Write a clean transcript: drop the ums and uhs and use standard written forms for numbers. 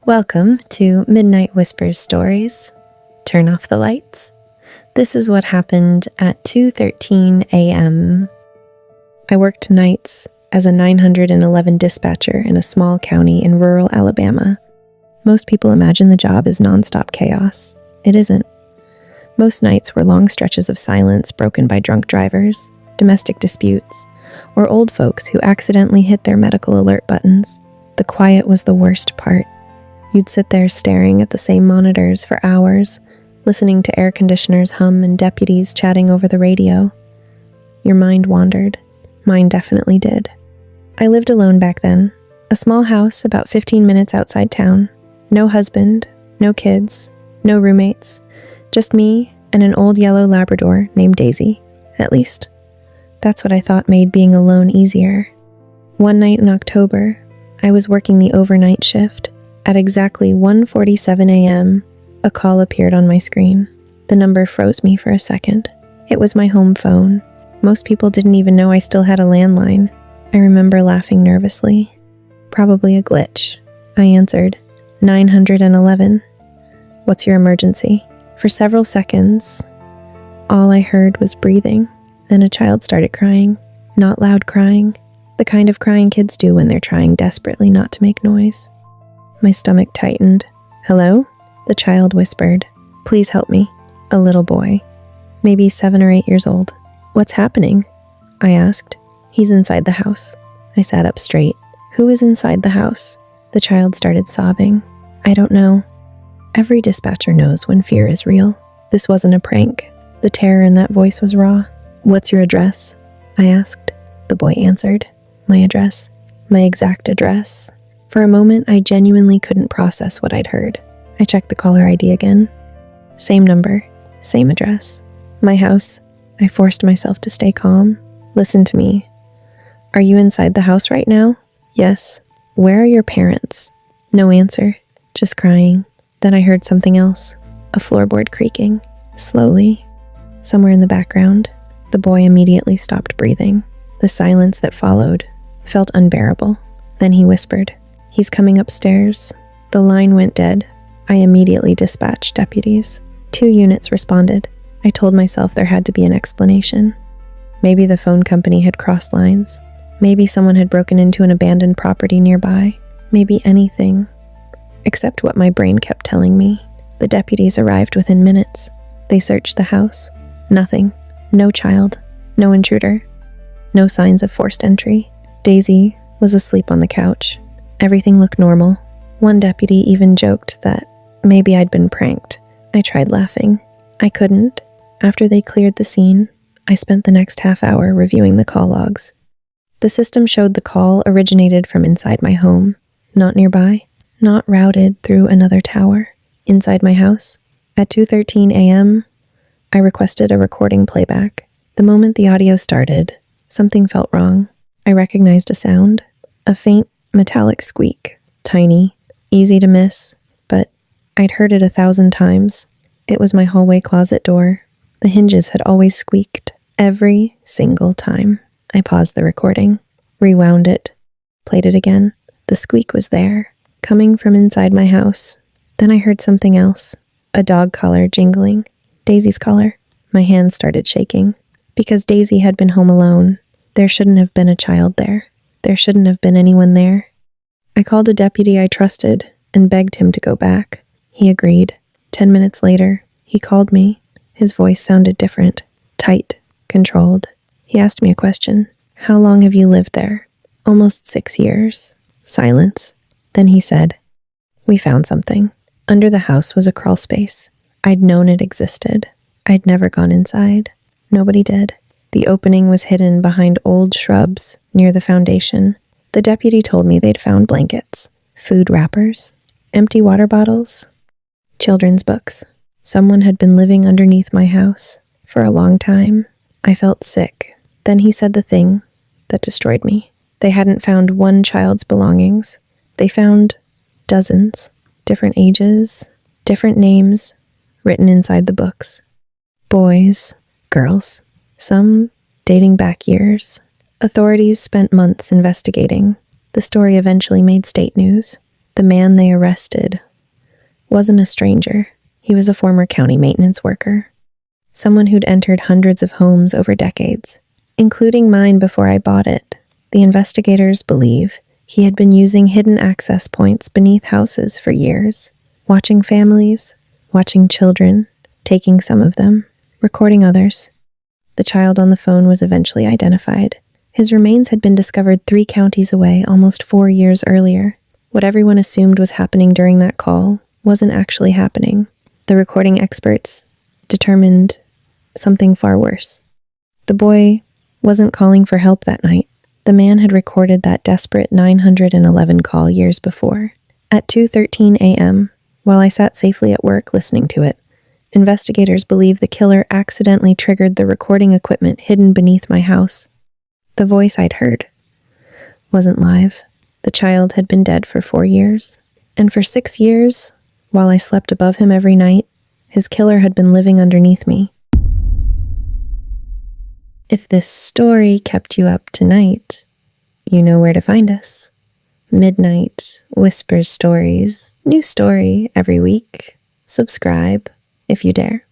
Welcome to Midnight Whispers Stories. Turn off the lights. This is what happened at 2:13 a.m. I worked nights as a 911 dispatcher in a small county in rural Alabama. Most people imagine the job is nonstop chaos. It isn't. Most nights were long stretches of silence broken by drunk drivers, domestic disputes, or old folks who accidentally hit their medical alert buttons. The quiet was the worst part. You'd sit there staring at the same monitors for hours, listening to air conditioners hum and deputies chatting over the radio. Your mind wandered. Mine definitely did. I lived alone back then. A small house about 15 minutes outside town. No husband, no kids, no roommates. Just me and an old yellow Labrador named Daisy. At least, that's what I thought made being alone easier. One night in October, I was working the overnight shift. At exactly 1:47 a.m., a call appeared on my screen. The number froze me for a second. It was my home phone. Most people didn't even know I still had a landline. I remember laughing nervously. Probably a glitch. I answered, 911. What's your emergency? For several seconds, all I heard was breathing. Then a child started crying. Not loud crying. The kind of crying kids do when they're trying desperately not to make noise. My stomach tightened. Hello? The child whispered. Please help me. A little boy. Maybe 7 or 8 years old. What's happening? I asked. He's inside the house. I sat up straight. Who is inside the house? The child started sobbing. I don't know. Every dispatcher knows when fear is real. This wasn't a prank. The terror in that voice was raw. What's your address? I asked. The boy answered. My address. My exact address. For a moment, I genuinely couldn't process what I'd heard. I checked the caller ID again. Same number, same address. My house. I forced myself to stay calm. Listen to me. Are you inside the house right now? Yes. Where are your parents? No answer. Just crying. Then I heard something else. A floorboard creaking. Slowly. Somewhere in the background. The boy immediately stopped breathing. The silence that followed felt unbearable. Then he whispered. He's coming upstairs. The line went dead. I immediately dispatched deputies. 2 units responded. I told myself there had to be an explanation. Maybe the phone company had crossed lines. Maybe someone had broken into an abandoned property nearby. Maybe anything. Except what my brain kept telling me. The deputies arrived within minutes. They searched the house. Nothing. No child. No intruder. No signs of forced entry. Daisy was asleep on the couch. Everything looked normal. One deputy even joked that maybe I'd been pranked. I tried laughing. I couldn't. After they cleared the scene, I spent the next half hour reviewing the call logs. The system showed the call originated from inside my home, not nearby, not routed through another tower, inside my house. At 2:13 a.m., I requested a recording playback. The moment the audio started, something felt wrong. I recognized a sound, a faint metallic squeak, tiny, easy to miss, but I'd heard it 1,000 times. It was my hallway closet door. The hinges had always squeaked, every single time. I paused the recording, rewound it, played it again. The squeak was there, coming from inside my house. Then I heard something else, a dog collar jingling, Daisy's collar. My hands started shaking. Because Daisy had been home alone, there shouldn't have been a child there. There shouldn't have been anyone there. I called a deputy I trusted and begged him to go back. He agreed. 10 minutes later, he called me. His voice sounded different, tight, controlled. He asked me a question. How long have you lived there? Almost 6 years. Silence. Then he said, we found something. Under the house was a crawl space. I'd known it existed. I'd never gone inside. Nobody did. The opening was hidden behind old shrubs near the foundation. The deputy told me they'd found blankets, food wrappers, empty water bottles, children's books. Someone had been living underneath my house for a long time. I felt sick. Then he said the thing that destroyed me. They hadn't found one child's belongings. They found dozens, different ages, different names written inside the books. Boys, girls. Some dating back years. Authorities spent months investigating. The story eventually made state news. The man they arrested wasn't a stranger. He was a former county maintenance worker, someone who'd entered hundreds of homes over decades, including mine before I bought it. The investigators believe he had been using hidden access points beneath houses for years, watching families, watching children, taking some of them, recording others. The child on the phone was eventually identified. His remains had been discovered 3 counties away almost 4 years earlier. What everyone assumed was happening during that call wasn't actually happening. The recording experts determined something far worse. The boy wasn't calling for help that night. The man had recorded that desperate 911 call years before. At 2:13 a.m., while I sat safely at work listening to it, investigators believe the killer accidentally triggered the recording equipment hidden beneath my house. The voice I'd heard wasn't live. The child had been dead for 4 years. And for 6 years, while I slept above him every night, his killer had been living underneath me. If this story kept you up tonight, you know where to find us. Midnight Whispers Stories. New story every week. Subscribe if you dare.